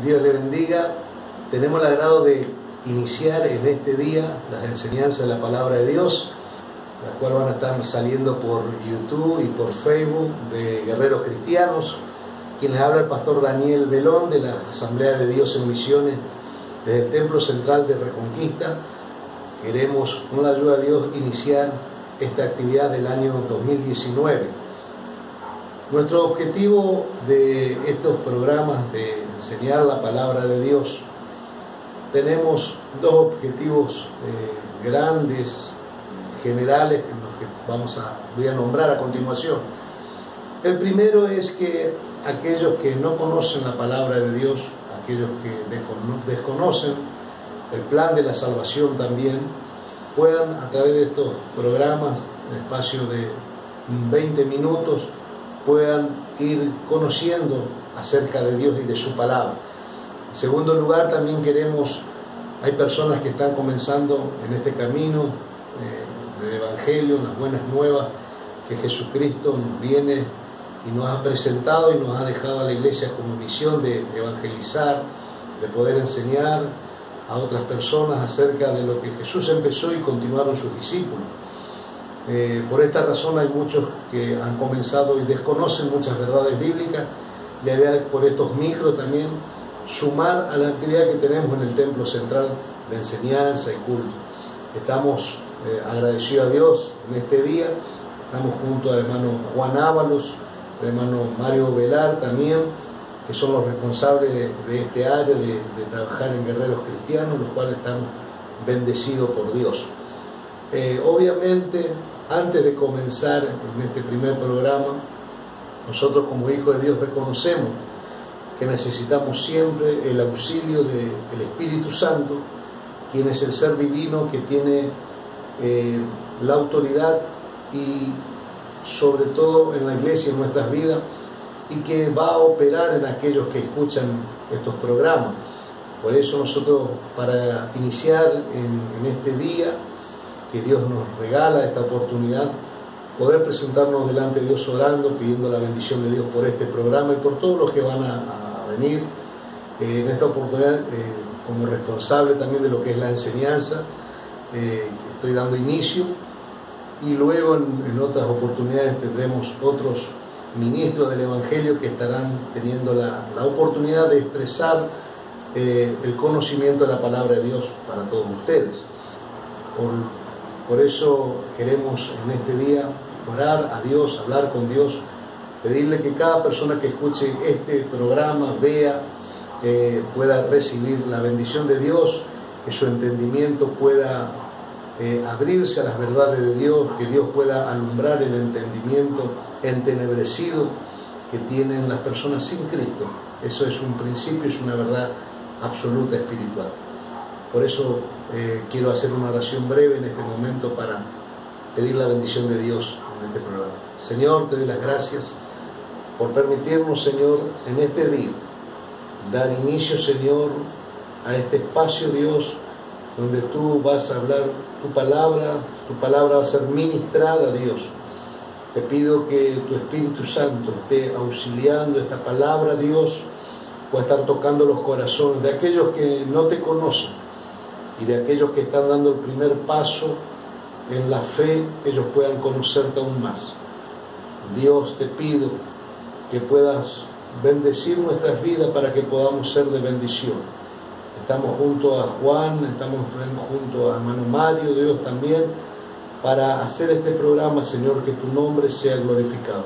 Dios le bendiga. Tenemos el agrado de iniciar en este día las enseñanzas de la palabra de Dios, las cuales van a estar saliendo por YouTube y por Facebook de Guerreros Cristianos. Quien les habla el pastor Daniel Belón de la Asamblea de Dios en Misiones desde el Templo Central de Reconquista. Queremos, con la ayuda de Dios, iniciar esta actividad del año 2019. Nuestro objetivo de estos programas de enseñar la palabra de Dios, tenemos dos objetivos grandes, generales, en los que voy a nombrar a continuación. El primero es que aquellos que no conocen la palabra de Dios, aquellos que desconocen el plan de la salvación también, puedan a través de estos programas, en el espacio de 20 minutos, puedan ir conociendo acerca de Dios y de su palabra. En segundo lugar, también hay personas que están comenzando en este camino del Evangelio, las buenas nuevas que Jesucristo nos viene y nos ha presentado y nos ha dejado a la iglesia como misión de evangelizar, de poder enseñar a otras personas acerca de lo que Jesús empezó y continuaron sus discípulos. Por esta razón hay muchos que han comenzado y desconocen muchas verdades bíblicas. La idea es, por estos micros también, sumar a la actividad que tenemos en el Templo Central de enseñanza y culto. Estamos agradecidos a Dios en este día. Estamos junto al hermano Juan Ábalos, al hermano Mario Velar también, que son los responsables de este área, de trabajar en Guerreros Cristianos, los cuales estamos bendecidos por Dios. Obviamente, antes de comenzar en este primer programa, nosotros como hijos de Dios reconocemos que necesitamos siempre el auxilio del Espíritu Santo, quien es el ser divino que tiene la autoridad y sobre todo en la iglesia, en nuestras vidas, y que va a operar en aquellos que escuchan estos programas. Por eso nosotros, para iniciar en este día que Dios nos regala, esta oportunidad, poder presentarnos delante de Dios orando, pidiendo la bendición de Dios por este programa y por todos los que van a venir en esta oportunidad, como responsable también de lo que es la enseñanza, estoy dando inicio, y luego en otras oportunidades tendremos otros ministros del Evangelio que estarán teniendo la oportunidad de expresar el conocimiento de la palabra de Dios para todos ustedes. Por eso queremos en este día orar a Dios, hablar con Dios, pedirle que cada persona que escuche este programa, vea, pueda recibir la bendición de Dios, que su entendimiento pueda abrirse a las verdades de Dios, que Dios pueda alumbrar el entendimiento entenebrecido que tienen las personas sin Cristo. Eso es un principio, es una verdad absoluta espiritual. Por eso quiero hacer una oración breve en este momento para pedir la bendición de Dios en este programa. Señor, te doy las gracias por permitirnos, Señor, en este día dar inicio, Señor, a este espacio, Dios, donde tú vas a hablar tu palabra va a ser ministrada, Dios. Te pido que tu Espíritu Santo esté auxiliando esta palabra, Dios, pueda estar tocando los corazones de aquellos que no te conocen y de aquellos que están dando el primer paso en la fe, ellos puedan conocerte aún más. Dios, te pido que puedas bendecir nuestras vidas para que podamos ser de bendición. Estamos junto a Juan, estamos junto a hermano Mario, Dios también, para hacer este programa, Señor, que tu nombre sea glorificado.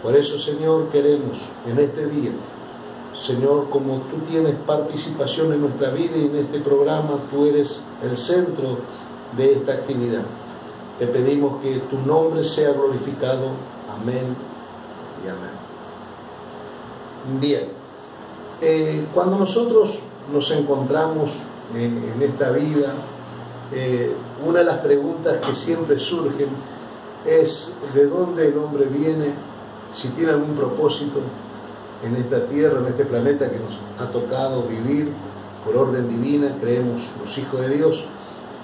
Por eso, Señor, queremos en este día, Señor, como tú tienes participación en nuestra vida y en este programa, tú eres el centro de esta actividad. Te pedimos que tu nombre sea glorificado. Amén y amén. Bien, cuando nosotros nos encontramos en esta vida, una de las preguntas que siempre surgen es ¿de dónde el hombre viene? Si tiene algún propósito en esta tierra, en este planeta que nos ha tocado vivir por orden divina, creemos los hijos de Dios,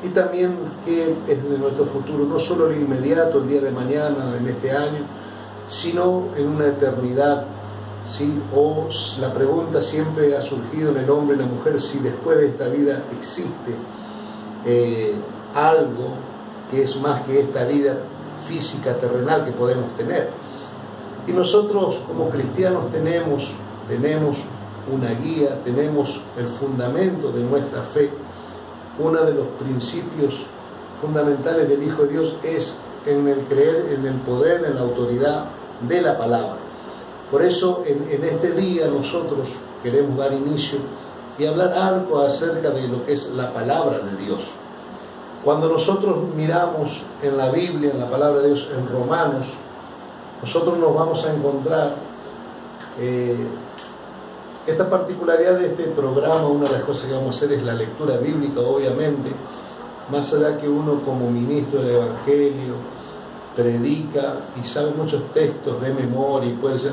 y también qué es de nuestro futuro, no solo el inmediato, el día de mañana, en este año, sino en una eternidad ¿sí? O la pregunta siempre ha surgido en el hombre y la mujer si después de esta vida existe algo que es más que esta vida física terrenal que podemos tener. Y nosotros como cristianos tenemos una guía, tenemos el fundamento de nuestra fe. Uno de los principios fundamentales del Hijo de Dios es en el creer en el poder, en la autoridad de la palabra. Por eso en este día nosotros queremos dar inicio y hablar algo acerca de lo que es la palabra de Dios. Cuando nosotros miramos en la Biblia, en la palabra de Dios, en Romanos, nosotros nos vamos a encontrar esta particularidad de este programa. Una de las cosas que vamos a hacer es la lectura bíblica, obviamente, más allá que uno como ministro del Evangelio predica y sabe muchos textos de memoria y puede ser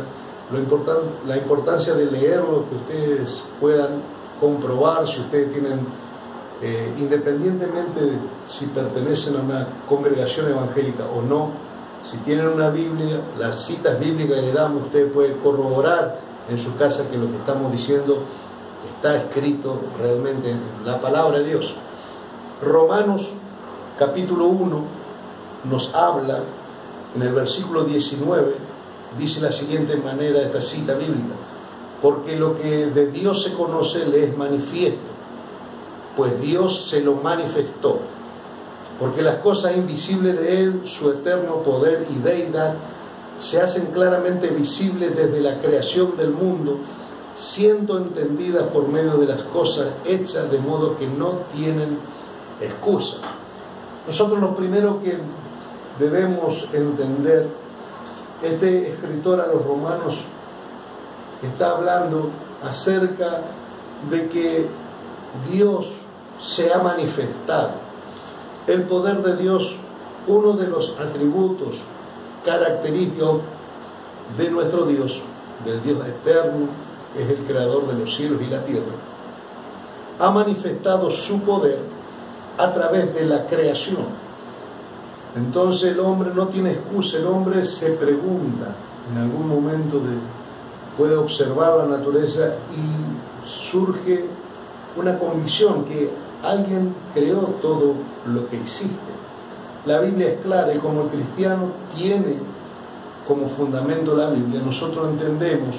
la importancia de leerlo, que ustedes puedan comprobar si ustedes tienen, independientemente de si pertenecen a una congregación evangélica o no, si tienen una Biblia, las citas bíblicas que damos, usted puede corroborar en su casa que lo que estamos diciendo está escrito realmente en la palabra de Dios. Romanos capítulo 1 nos habla, en el versículo 19, dice la siguiente manera esta cita bíblica: porque lo que de Dios se conoce le es manifiesto, pues Dios se lo manifestó. Porque las cosas invisibles de Él, su eterno poder y deidad, se hacen claramente visibles desde la creación del mundo, siendo entendidas por medio de las cosas hechas, de modo que no tienen excusa. Nosotros lo primero que debemos entender, este escritor a los romanos está hablando acerca de que Dios se ha manifestado. El poder de Dios, uno de los atributos característicos de nuestro Dios, del Dios eterno, es el creador de los cielos y la tierra, ha manifestado su poder a través de la creación. Entonces el hombre no tiene excusa. El hombre se pregunta en algún momento, puede observar la naturaleza y surge una convicción que alguien creó todo lo que existe. La Biblia es clara y como el cristiano tiene como fundamento la Biblia, nosotros entendemos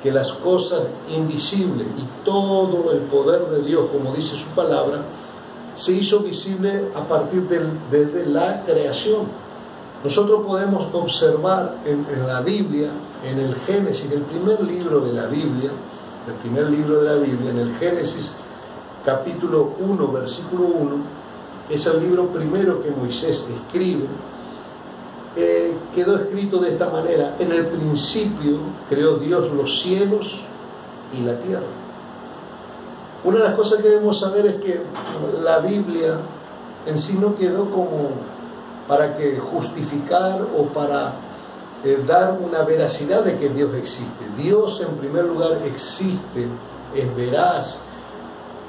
que las cosas invisibles y todo el poder de Dios, como dice su palabra, se hizo visible a partir desde la creación. Nosotros podemos observar en la Biblia, en el Génesis, el primer libro de la Biblia, en el Génesis capítulo 1, versículo 1, es el libro primero que Moisés escribe. Quedó escrito de esta manera: en el principio creó Dios los cielos y la tierra. Una de las cosas que debemos saber es que la Biblia en sí no quedó como para que justificar o para dar una veracidad de que Dios existe. Dios en primer lugar existe, es veraz,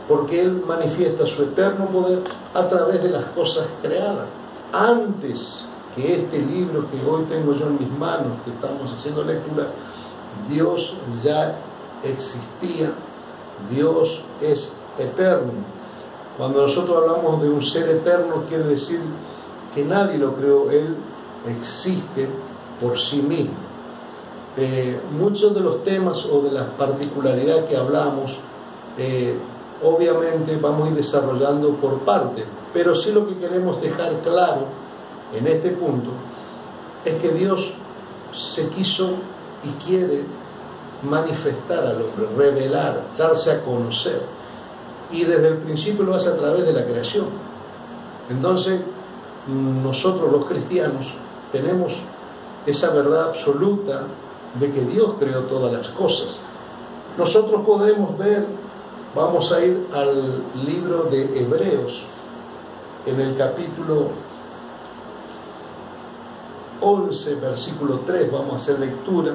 porque Él manifiesta su eterno poder a través de las cosas creadas. Antes que este libro que hoy tengo yo en mis manos, que estamos haciendo lectura, Dios ya existía. Dios es eterno. Cuando nosotros hablamos de un ser eterno, quiere decir que nadie lo creó, Él existe por sí mismo. Muchos de los temas o de las particularidades que hablamos, obviamente vamos a ir desarrollando por parte, pero sí lo que queremos dejar claro en este punto es que Dios se quiso y quiere manifestar al hombre, revelar, darse a conocer, y desde el principio lo hace a través de la creación. Entonces nosotros los cristianos tenemos esa verdad absoluta de que Dios creó todas las cosas. Nosotros podemos ver, vamos a ir al libro de Hebreos, en el capítulo 11, versículo 3, vamos a hacer lectura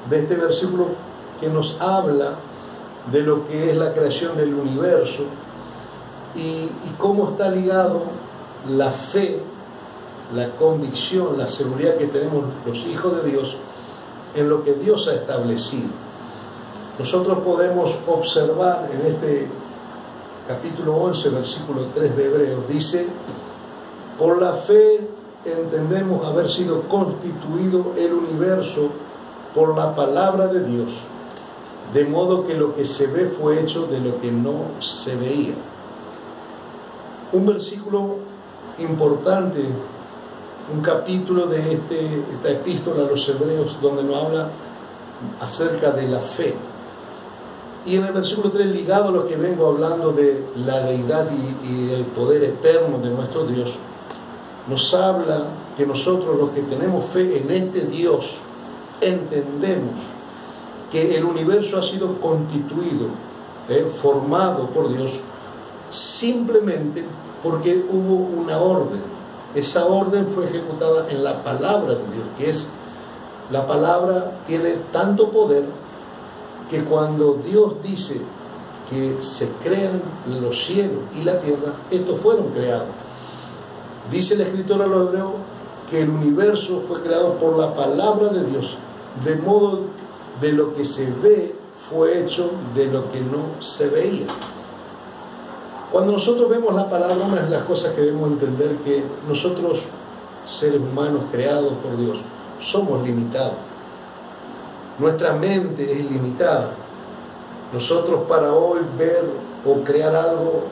de este versículo que nos habla de lo que es la creación del universo y cómo está ligado la fe, la convicción, la seguridad que tenemos los hijos de Dios en lo que Dios ha establecido. Nosotros podemos observar en este capítulo 11, versículo 3 de Hebreos, dice: por la fe entendemos haber sido constituido el universo por la palabra de Dios, de modo que lo que se ve fue hecho de lo que no se veía. Un versículo importante, un capítulo de esta epístola a los Hebreos, donde nos habla acerca de la fe. Y en el versículo 3, ligado a lo que vengo hablando de la deidad y el poder eterno de nuestro Dios, nos habla que nosotros, los que tenemos fe en este Dios, entendemos que el universo ha sido constituido, formado por Dios, simplemente porque hubo una orden. Esa orden fue ejecutada en la palabra de Dios, que es, la palabra tiene tanto poder que cuando Dios dice que se crean los cielos y la tierra, estos fueron creados. Dice el escritor a los Hebreos que el universo fue creado por la palabra de Dios, de modo de lo que se ve fue hecho de lo que no se veía. Cuando nosotros vemos la palabra, una de las cosas que debemos entender que nosotros, seres humanos creados por Dios, somos limitados. Nuestra mente es limitada. Nosotros, para hoy ver o crear algo,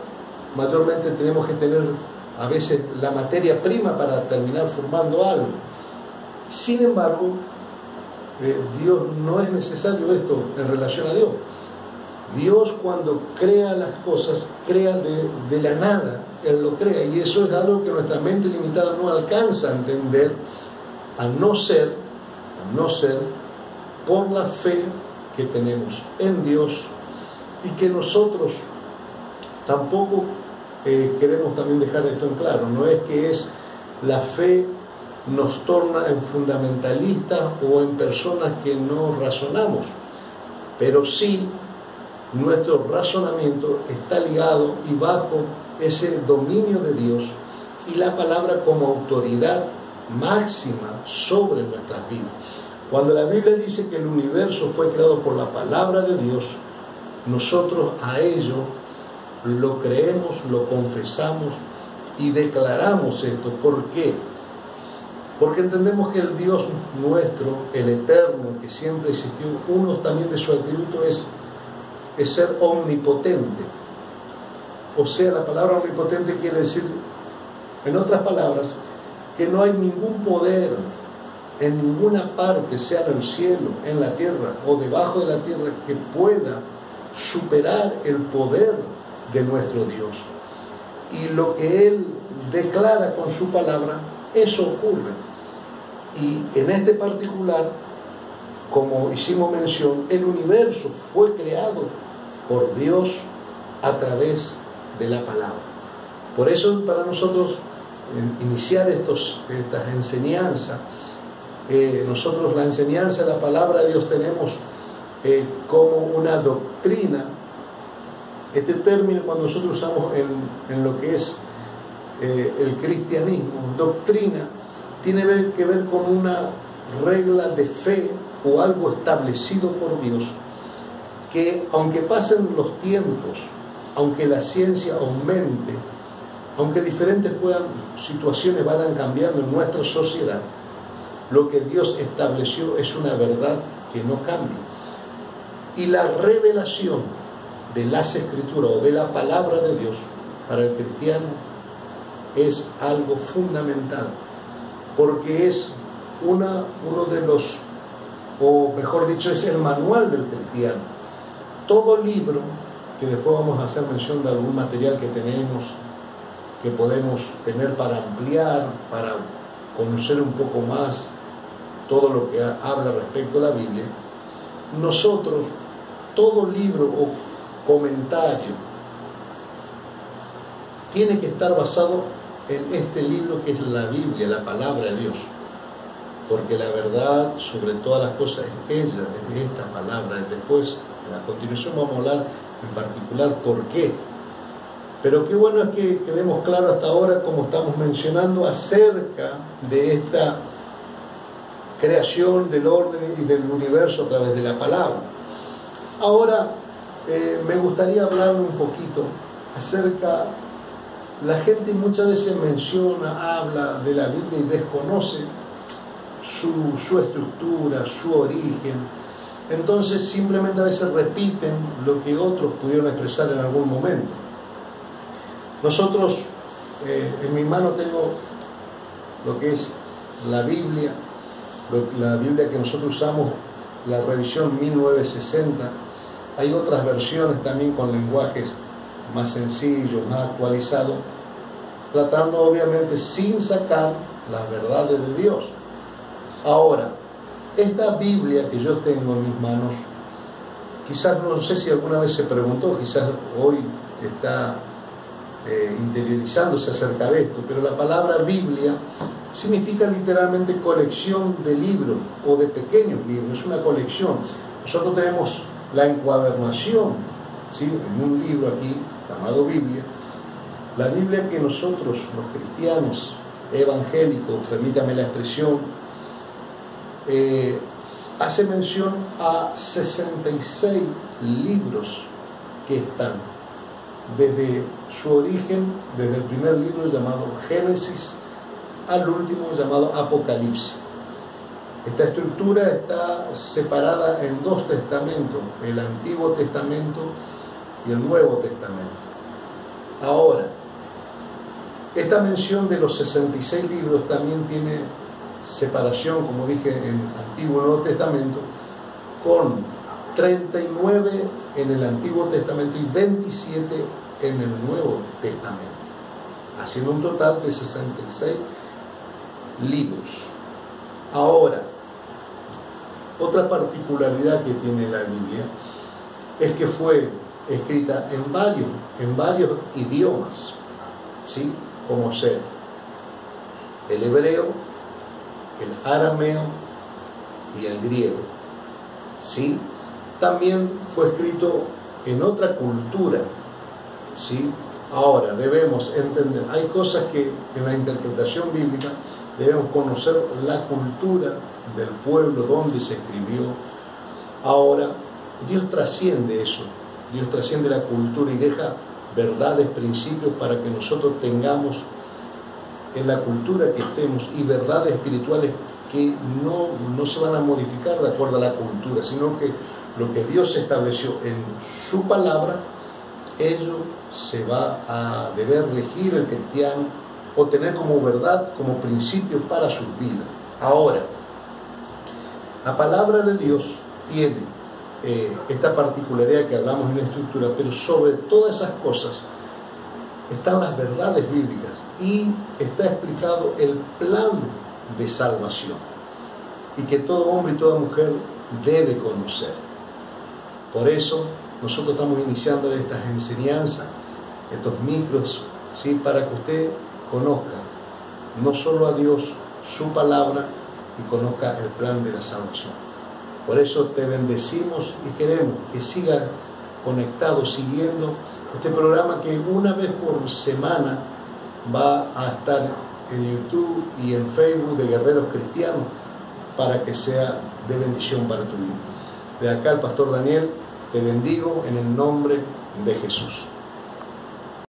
mayormente tenemos que tener a veces la materia prima para terminar formando algo. Sin embargo, Dios, no es necesario esto en relación a Dios. Dios, cuando crea las cosas, crea de la nada. Él lo crea, y eso es algo que nuestra mente limitada no alcanza a entender, a no ser por la fe que tenemos en Dios, y que nosotros tampoco queremos también dejar esto en claro. No es que la fe nos torna en fundamentalistas o en personas que no razonamos, pero sí nuestro razonamiento está ligado y bajo ese dominio de Dios y la palabra como autoridad máxima sobre nuestras vidas. Cuando la Biblia dice que el universo fue creado por la palabra de Dios, nosotros a ello lo creemos, lo confesamos y declaramos esto. ¿Por qué? Porque entendemos que el Dios nuestro, el eterno, que siempre existió, uno también de sus atributos es ser omnipotente. O sea, la palabra omnipotente quiere decir, en otras palabras, que no hay ningún poder en ninguna parte, sea en el cielo, en la tierra o debajo de la tierra, que pueda superar el poder de nuestro Dios. Y lo que Él declara con su palabra, eso ocurre. Y en este particular, como hicimos mención, el universo fue creado por Dios a través de la palabra. Por eso, para nosotros iniciar estas enseñanzas, nosotros la enseñanza de la palabra de Dios tenemos como una doctrina. Este término, cuando nosotros usamos en lo que es el cristianismo, doctrina, tiene que ver con una regla de fe o algo establecido por Dios, que aunque pasen los tiempos, aunque la ciencia aumente, aunque diferentes situaciones vayan cambiando en nuestra sociedad, lo que Dios estableció es una verdad que no cambia. Y la revelación de las Escrituras o de la palabra de Dios para el cristiano es algo fundamental, porque es uno de los, o mejor dicho, es el manual del cristiano. Todo libro, que después vamos a hacer mención de algún material que tenemos, que podemos tener para ampliar, para conocer un poco más todo lo que habla respecto a la Biblia, nosotros, todo libro o comentario tiene que estar basado en este libro que es la Biblia, la palabra de Dios, porque la verdad sobre todas las cosas es ella, es esta palabra. Después, a continuación, vamos a hablar en particular por qué. Pero qué bueno es que quedemos claros hasta ahora, como estamos mencionando, acerca de creación del orden y del universo a través de la palabra. Ahora, me gustaría hablarle un poquito acerca, la gente muchas veces menciona, habla de la Biblia y desconoce su estructura, su origen. Entonces simplemente a veces repiten lo que otros pudieron expresar en algún momento. Nosotros, en mi mano tengo lo que es la Biblia que nosotros usamos, la revisión 1960. Hay otras versiones también con lenguajes más sencillos, más actualizados, tratando obviamente sin sacar las verdades de Dios. Ahora, esta Biblia que yo tengo en mis manos, quizás no sé si alguna vez se preguntó, quizás hoy está interiorizándose acerca de esto, pero la palabra Biblia significa literalmente colección de libros o de pequeños libros, es una colección. Nosotros tenemos la encuadernación, ¿sí?, en un libro aquí llamado Biblia. La Biblia que nosotros, los cristianos evangélicos, permítame la expresión, hace mención a 66 libros que están desde su origen, desde el primer libro llamado Génesis al último llamado Apocalipsis. Esta estructura está separada en dos testamentos, el Antiguo Testamento y el Nuevo Testamento. Ahora, esta mención de los 66 libros también tiene separación, como dije, en Antiguo y Nuevo Testamento, con 39 en el Antiguo Testamento y 27 en el Nuevo Testamento, haciendo un total de 66 libros. Ahora, otra particularidad que tiene la Biblia es que fue escrita en varios idiomas, ¿sí?, como ser el hebreo, el arameo y el griego, ¿sí? También fue escrito en otra cultura, ¿sí? Ahora, debemos entender, hay cosas que en la interpretación bíblica debemos conocer la cultura del pueblo donde se escribió. Ahora, Dios trasciende eso, Dios trasciende la cultura y deja verdades, principios para que nosotros tengamos en la cultura que estemos y verdades espirituales que no se van a modificar de acuerdo a la cultura, sino que lo que Dios estableció en su palabra, ello se va a deber regir el cristiano o tener como verdad, como principio para sus vidas. Ahora, la palabra de Dios tiene esta particularidad que hablamos en la estructura, pero sobre todas esas cosas están las verdades bíblicas y está explicado el plan de salvación y que todo hombre y toda mujer debe conocer. Por eso nosotros estamos iniciando estas enseñanzas, estos micros, ¿sí?, para que usted conozca no solo a Dios, su palabra, y conozca el plan de la salvación. Por eso te bendecimos y queremos que siga conectado, siguiendo este programa que una vez por semana va a estar en YouTube y en Facebook de Guerreros Cristianos, para que sea de bendición para tu vida. De acá el Pastor Daniel, te bendigo en el nombre de Jesús.